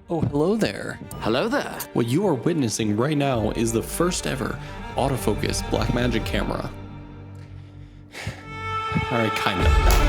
Oh, hello there. Hello there. What you are witnessing right now is the first ever autofocus Blackmagic camera. Alright, kinda.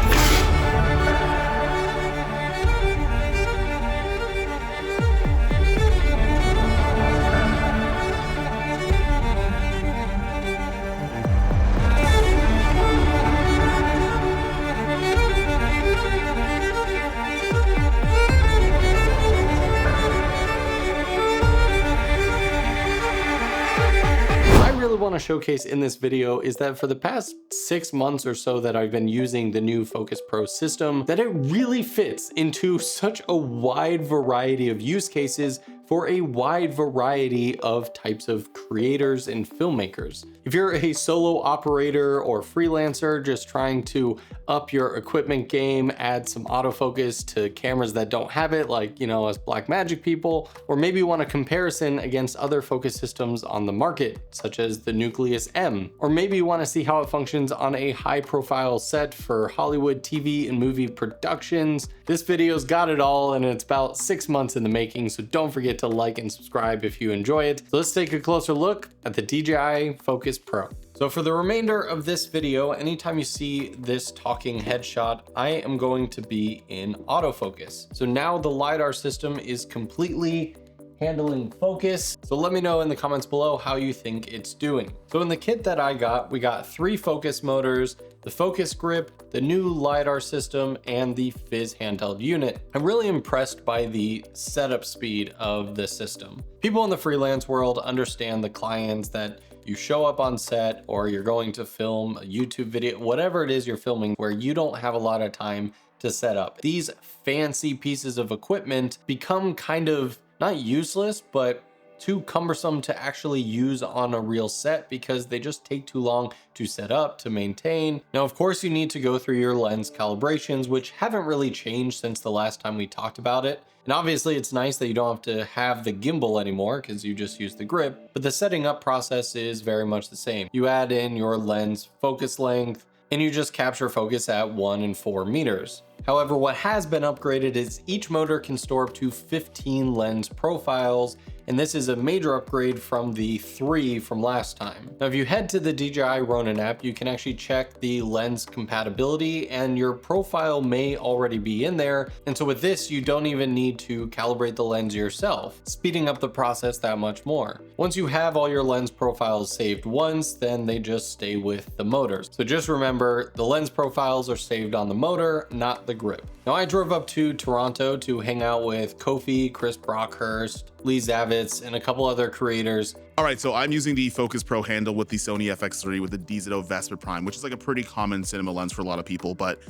Want to showcase in this video is that for the past 6 months or so that I've been using the new Focus Pro system, that it really fits into such a wide variety of use cases for a wide variety of types of creators and filmmakers. If you're a solo operator or freelancer just trying to up your equipment game, add some autofocus to cameras that don't have it, like, us Blackmagic people, or maybe you want a comparison against other focus systems on the market, such as the Nucleus M, or maybe you want to see how it functions on a high-profile set for Hollywood TV and movie productions, this video's got it all, and it's about 6 months in the making, so don't forget to like and subscribe if you enjoy it. So let's take a closer look at the DJI Focus Pro. So for the remainder of this video, anytime you see this talking headshot, I am going to be in autofocus. So now the LiDAR system is completely handling focus. So let me know in the comments below how you think it's doing. So in the kit that I got, we got 3 focus motors, the focus grip, the new LiDAR system, and the 𝗧𝗪 handheld unit. I'm really impressed by the setup speed of this system. People in the freelance world understand the clients that you show up on set or you're going to film a YouTube video, whatever it is you're filming where you don't have a lot of time to set up. These fancy pieces of equipment become kind of not useless, but too cumbersome to actually use on a real set because they just take too long to set up, to maintain. Now, of course, you need to go through your lens calibrations, which haven't really changed since the last time we talked about it. And obviously it's nice that you don't have to have the gimbal anymore because you just use the grip, but the setting up process is very much the same. You add in your lens focus length and you just capture focus at 1 and 4 meters. However, what has been upgraded is each motor can store up to 15 lens profiles, and this is a major upgrade from the 3 from last time. Now, if you head to the DJI Ronin app, you can actually check the lens compatibility, and your profile may already be in there. And so with this, you don't even need to calibrate the lens yourself, speeding up the process that much more. Once you have all your lens profiles saved once, then they just stay with the motors. So just remember, the lens profiles are saved on the motor, not the grip. Now, I drove up to Toronto to hang out with Kofi, Chris Brockhurst, 𝗬𝗪𝗡, and a couple other creators. All right, so I'm using the Focus Pro handle with the Sony FX3 with the 𝗬𝗪𝗡 Prime, which is like a pretty common cinema lens for a lot of people, but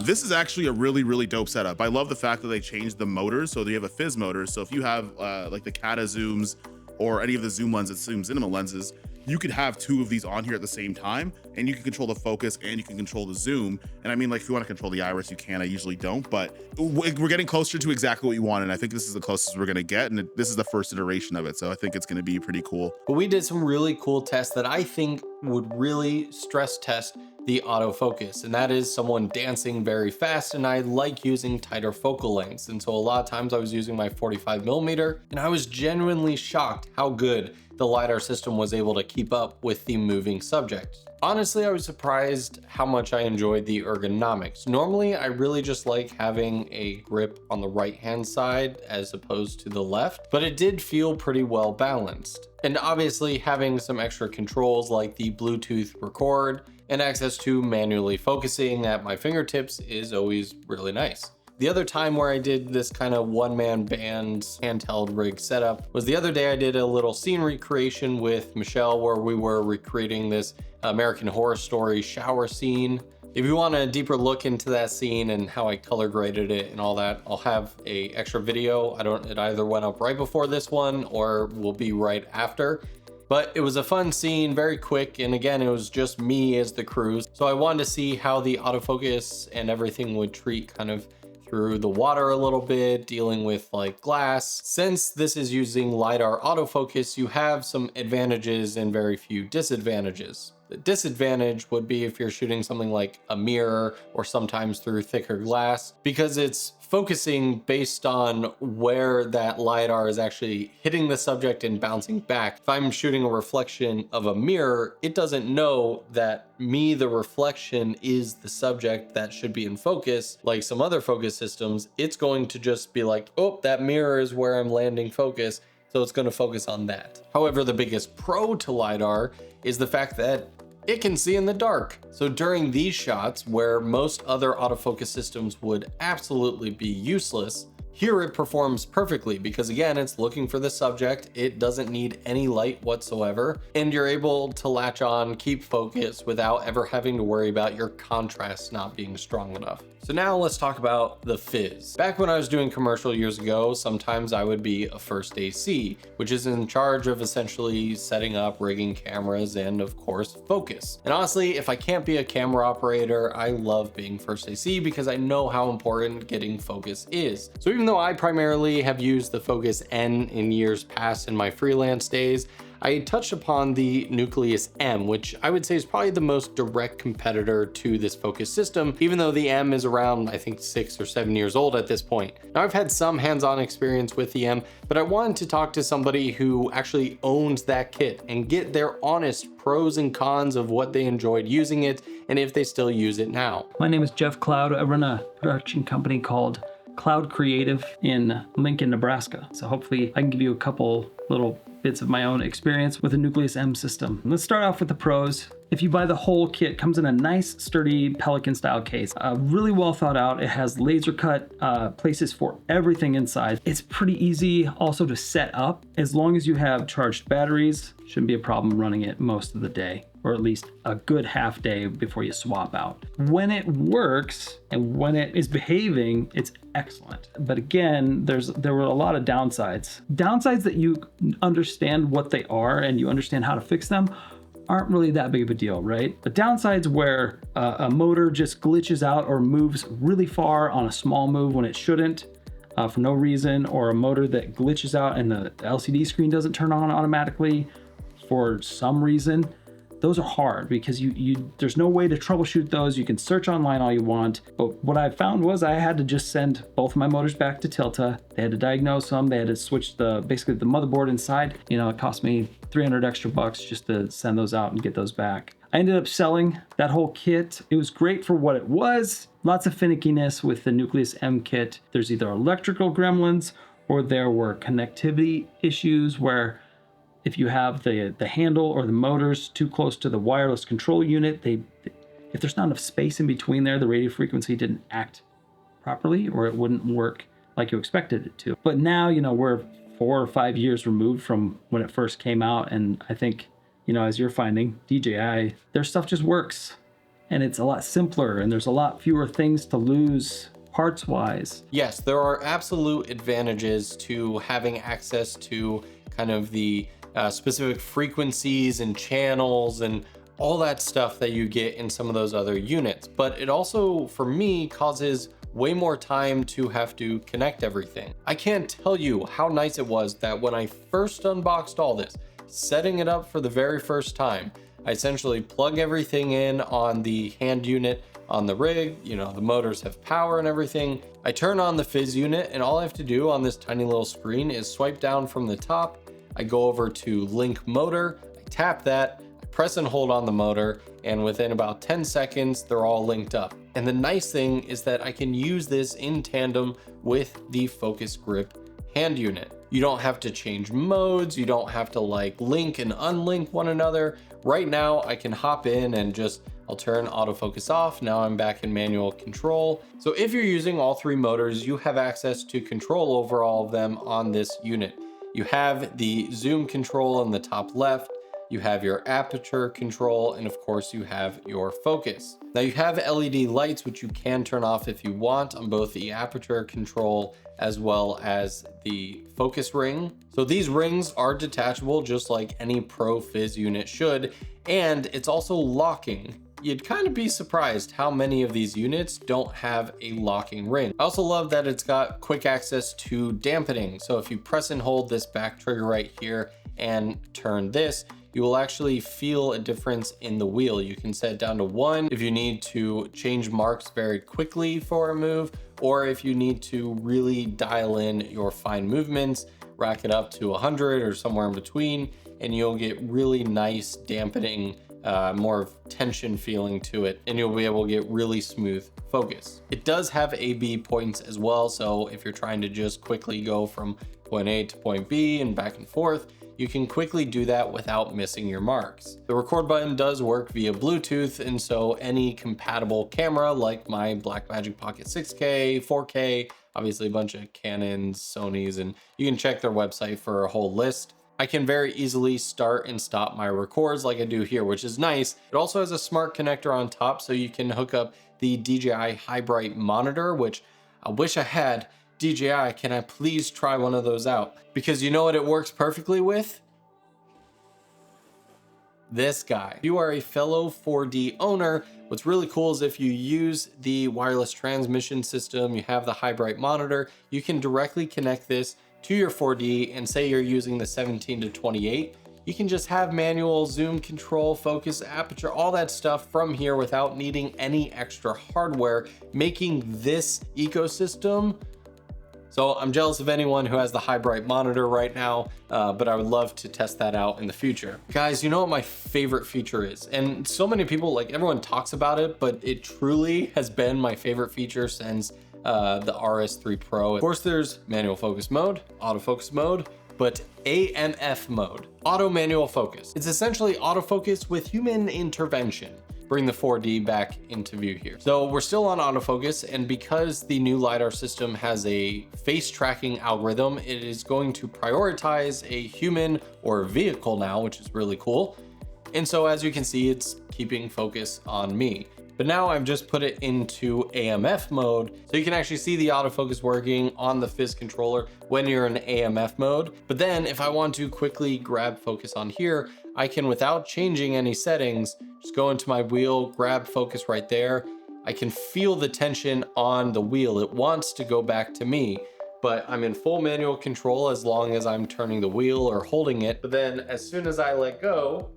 this is actually a really dope setup. I love the fact that they changed the motors, so they have a 𝗧𝗪 motor. So if you have like the Kata zooms or any of the zoom lenses, zoom cinema lenses, you could have 2 of these on here at the same time, and you can control the focus and you can control the zoom. And I mean, like, if you want to control the iris, you can. I usually don't, but we're getting closer to exactly what you want, and I think this is the closest we're gonna get, and this is the first iteration of it, so I think it's gonna be pretty cool. But we did some really cool tests that I think would really stress test the autofocus, and that is someone dancing very fast, and I like using tighter focal lengths, and so a lot of times I was using my 45mm, and I was genuinely shocked how good the LiDAR system was able to keep up with the moving subject. Honestly, I was surprised how much I enjoyed the ergonomics. Normally, I really just like having a grip on the right-hand side as opposed to the left, but it did feel pretty well balanced. And obviously, having some extra controls like the Bluetooth record and access to manually focusing at my fingertips is always really nice. The other time where I did this kind of one-man band handheld rig setup was the other day. I did a little scene recreation with Michelle where we were recreating this American Horror Story shower scene. If you want a deeper look into that scene and how I color graded it and all that, I'll have a extra video. It either went up right before this one or will be right after. But it was a fun scene, very quick, and again, it was just me as the crew. So I wanted to see how the autofocus and everything would treat kind of through the water a little bit, dealing with like glass. Since this is using LiDAR autofocus, you have some advantages and very few disadvantages. The disadvantage would be if you're shooting something like a mirror or sometimes through thicker glass, because it's focusing based on where that LiDAR is actually hitting the subject and bouncing back. If I'm shooting a reflection of a mirror, it doesn't know that me, the reflection, is the subject that should be in focus. Like some other focus systems, it's going to just be like, oh, that mirror is where I'm landing focus, so it's going to focus on that. However, the biggest pro to LiDAR is the fact that it can see in the dark. So during these shots, where most other autofocus systems would absolutely be useless, here it performs perfectly because again, it's looking for the subject. It doesn't need any light whatsoever. And you're able to latch on, keep focus without ever having to worry about your contrast not being strong enough. So now let's talk about the fizz. Back when I was doing commercial years ago, sometimes I would be a first AC, which is in charge of essentially setting up, rigging cameras, and of course, focus. And honestly, if I can't be a camera operator, I love being first AC because I know how important getting focus is. So even though I primarily have used the Focus N in years past in my freelance days, I touched upon the Nucleus M, which I would say is probably the most direct competitor to this focus system, even though the M is around, I think, 6 or 7 years old at this point. Now, I've had some hands-on experience with the M, but I wanted to talk to somebody who actually owns that kit and get their honest pros and cons of what they enjoyed using it and if they still use it now. My name is Jeff Cloud. I run a production company called Cloud Creative in Lincoln, Nebraska. So hopefully I can give you a couple little bits of my own experience with the Nucleus M system. Let's start off with the pros. If you buy the whole kit, it comes in a nice sturdy Pelican style case. Really well thought out. It has laser cut places for everything inside. It's pretty easy also to set up. As long as you have charged batteries, shouldn't be a problem running it most of the day, or at least a good half day before you swap out. When it works and when it is behaving, it's excellent. But again, there were a lot of downsides. Downsides that you understand what they are and you understand how to fix them aren't really that big of a deal, right? The downsides where a motor just glitches out or moves really far on a small move when it shouldn't for no reason, or a motor that glitches out and the LCD screen doesn't turn on automatically for some reason. Those are hard because there's no way to troubleshoot those. You can search online all you want, but what I found was I had to just send both of my motors back to Tilta. They had to diagnose them. They had to switch basically the motherboard inside. You know, it cost me $300 extra just to send those out and get those back. I ended up selling that whole kit. It was great for what it was. Lots of finickiness with the Nucleus M kit. There's either electrical gremlins or there were connectivity issues where if you have the handle or the motors too close to the wireless control unit, if there's not enough space in between there, the radio frequency didn't act properly or it wouldn't work like you expected it to. But now, you know, we're 4 or 5 years removed from when it first came out, and I think, you know, as you're finding, DJI, their stuff just works and it's a lot simpler and there's a lot fewer things to lose parts-wise. Yes, there are absolute advantages to having access to kind of the specific frequencies and channels and all that stuff that you get in some of those other units. But it also, for me, causes way more time to have to connect everything. I can't tell you how nice it was that when I first unboxed all this, setting it up for the very first time, I essentially plug everything in on the hand unit on the rig. You know, the motors have power and everything. I turn on the fizz unit and all I have to do on this tiny little screen is swipe down from the top. I go over to link motor, I tap that, I press and hold on the motor, and within about 10 seconds, they're all linked up. And the nice thing is that I can use this in tandem with the focus grip hand unit. You don't have to change modes, you don't have to like link and unlink one another. Right now, I can hop in and I'll turn autofocus off. Now I'm back in manual control. So if you're using all 3 motors, you have access to control over all of them on this unit. You have the zoom control in the top left, you have your aperture control, and of course you have your focus. Now you have LED lights, which you can turn off if you want on both the aperture control as well as the focus ring. So these rings are detachable just like any Pro Fizz unit should, and it's also locking. You'd kind of be surprised how many of these units don't have a locking ring. I also love that it's got quick access to dampening. So if you press and hold this back trigger right here, and turn this, you will actually feel a difference in the wheel. You can set it down to 1 if you need to change marks very quickly for a move, or if you need to really dial in your fine movements, rack it up to 100 or somewhere in between, and you'll get really nice dampening, more of tension feeling to it, and you'll be able to get really smooth focus. It does have A/B points as well, so if you're trying to just quickly go from point A to point B and back and forth, you can quickly do that without missing your marks. The record button does work via Bluetooth, and so any compatible camera like my Blackmagic Pocket 6K, 4K, obviously a bunch of Canons, Sonys, and you can check their website for a whole list. I can very easily start and stop my records like I do here, which is nice. It also has a smart connector on top, so you can hook up the DJI High Bright monitor, which I wish I had. DJI, can I please try one of those out? Because you know what it works perfectly with? This guy. If you are a fellow 4D owner, what's really cool is if you use the wireless transmission system, you have the High Bright monitor, you can directly connect this to your 4D, and say you're using the 17 to 28, you can just have manual zoom control, focus, aperture, all that stuff from here without needing any extra hardware, making this ecosystem. So I'm jealous of anyone who has the High Bright monitor right now, but I would love to test that out in the future. Guys, you know what my favorite feature is? And so many people, like everyone talks about it, but it truly has been my favorite feature since the RS3 Pro. Of course, there's manual focus mode, autofocus mode, but AMF mode, auto manual focus. It's essentially autofocus with human intervention. Bring the 4D back into view here. So we're still on autofocus, and because the new LiDAR system has a face tracking algorithm, it is going to prioritize a human or vehicle now, which is really cool. And so as you can see, it's keeping focus on me. But now I've just put it into AMF mode, so you can actually see the autofocus working on the Fizz controller when you're in AMF mode. But then if I want to quickly grab focus on here, I can, without changing any settings, just go into my wheel, grab focus right there. I can feel the tension on the wheel. It wants to go back to me, but I'm in full manual control as long as I'm turning the wheel or holding it. But then as soon as I let go,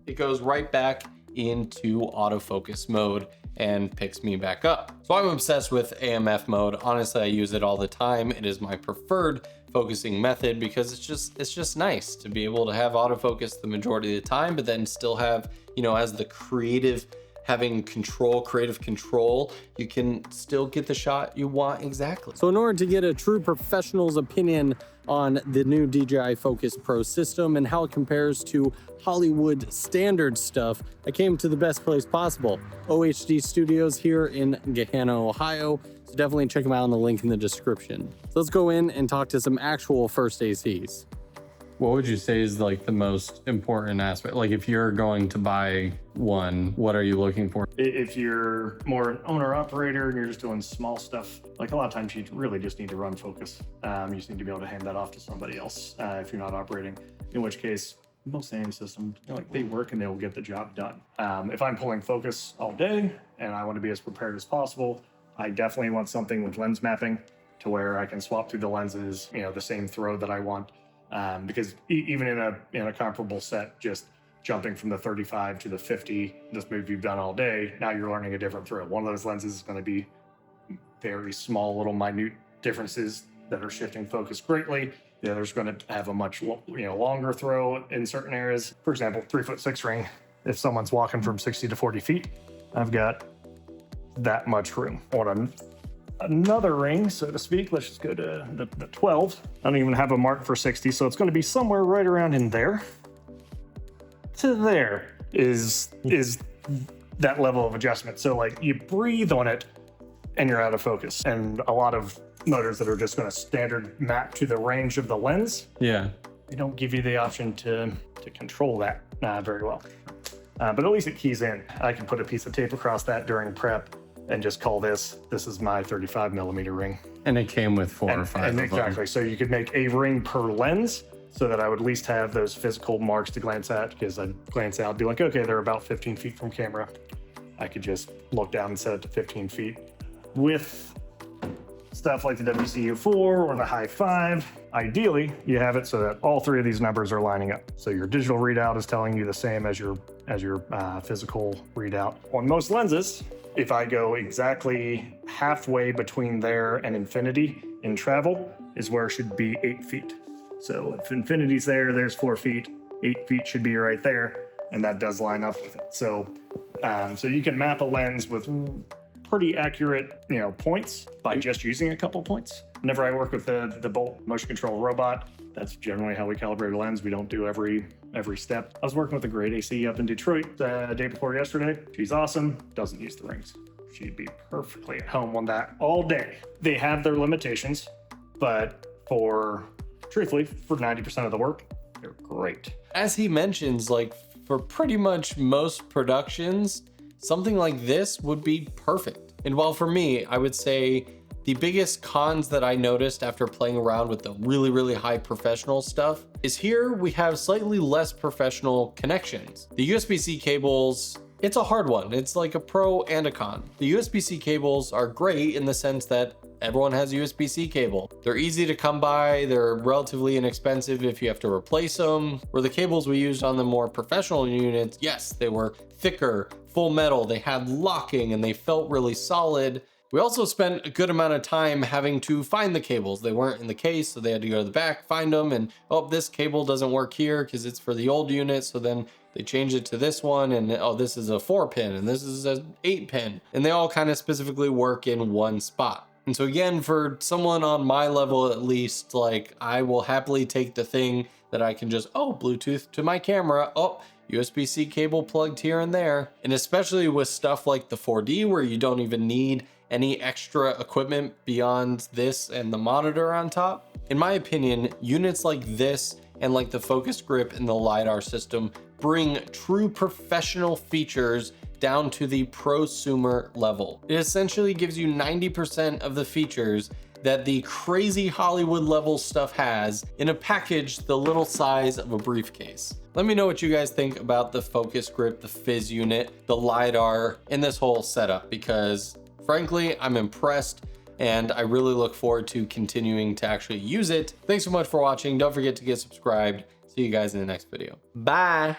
it goes right back into autofocus mode and picks me back up. So I'm obsessed with AMF mode. Honestly, I use it all the time. It is my preferred focusing method because it's just nice to be able to have autofocus the majority of the time, but then still have, you know, as the creative, having creative control, you can still get the shot you want exactly. So in order to get a true professional's opinion on the new DJI Focus Pro system and how it compares to Hollywood standard stuff, I came to the best place possible, OHD Studios here in Gahanna, Ohio. So definitely check them out on the link in the description. So let's go in and talk to some actual first ACs. What would you say is like the most important aspect? Like if you're going to buy one, what are you looking for? If you're more an owner operator and you're just doing small stuff, like a lot of times you really just need to run focus. You just need to be able to hand that off to somebody else if you're not operating, in which case most aim systems, you know, like they work and they will get the job done. If I'm pulling focus all day and I want to be as prepared as possible, I definitely want something with lens mapping to where I can swap through the lenses, you know, the same throw that I want. Because even in a comparable set, just jumping from the 35 to the 50, this move you've done all day, now you're learning a different throw. One of those lenses is going to be very small, little minute differences that are shifting focus greatly. The other's going to have a much longer throw in certain areas. For example, 3'6" ring. If someone's walking from 60 to 40 feet, I've got that much room. On another ring, so to speak, let's just go to the 12. I don't even have a mark for 60, so it's going to be somewhere right around in there. To there is that level of adjustment. So like you breathe on it and you're out of focus. And a lot of motors that are just going to standard map to the range of the lens, yeah, they don't give you the option to control that very well. But at least it keys in. I can put a piece of tape across that during prep and just call this is my 35 millimeter ring. And it came with four or five of them. Exactly. So you could make a ring per lens so that I would at least have those physical marks to glance at, because I'd glance out and be like, okay, they're about 15 feet from camera. I could just look down and set it to 15 feet. With stuff like the WCU4 or the Hi5, ideally you have it so that all three of these numbers are lining up. So your digital readout is telling you the same as your physical readout. On most lenses, if I go exactly halfway between there and infinity in travel is where it should be 8 feet. So if infinity's there, there's 4 feet, 8 feet should be right there, and that does line up with it. So you can map a lens with pretty accurate, points by just using a couple points. Whenever I work with the Bolt motion control robot, that's generally how we calibrate a lens. We don't do every step. I was working with a great AC up in Detroit the day before yesterday. She's awesome, doesn't use the rings. She'd be perfectly at home on that all day. They have their limitations, but truthfully, for 90% of the work, they're great. As he mentions, like for pretty much most productions, something like this would be perfect. And while for me, I would say the biggest cons that I noticed after playing around with the really, really high professional stuff is here we have slightly less professional connections. The USB-C cables, it's a hard one. It's like a pro and a con. The USB-C cables are great in the sense that everyone has a USB-C cable. They're easy to come by, they're relatively inexpensive if you have to replace them. Where the cables we used on the more professional units, yes, they were thicker, full metal, they had locking, and they felt really solid. We also spent a good amount of time having to find the cables. They weren't in the case, so they had to go to the back, find them, and oh, this cable doesn't work here because it's for the old unit, so then they changed it to this one, and oh, this is a 4-pin, and this is an 8-pin, and they all kind of specifically work in one spot. And so again, for someone on my level at least, like I will happily take the thing that I can just, Bluetooth to my camera, USB-C cable plugged here and there. And especially with stuff like the 4D where you don't even need any extra equipment beyond this and the monitor on top. In my opinion, units like this and like the focus grip and the LiDAR system bring true professional features down to the prosumer level. It essentially gives you 90% of the features that the crazy Hollywood level stuff has in a package the little size of a briefcase. Let me know what you guys think about the focus grip, the Fizz unit, the LiDAR, and this whole setup, because frankly, I'm impressed and I really look forward to continuing to actually use it. Thanks so much for watching. Don't forget to get subscribed. See you guys in the next video. Bye.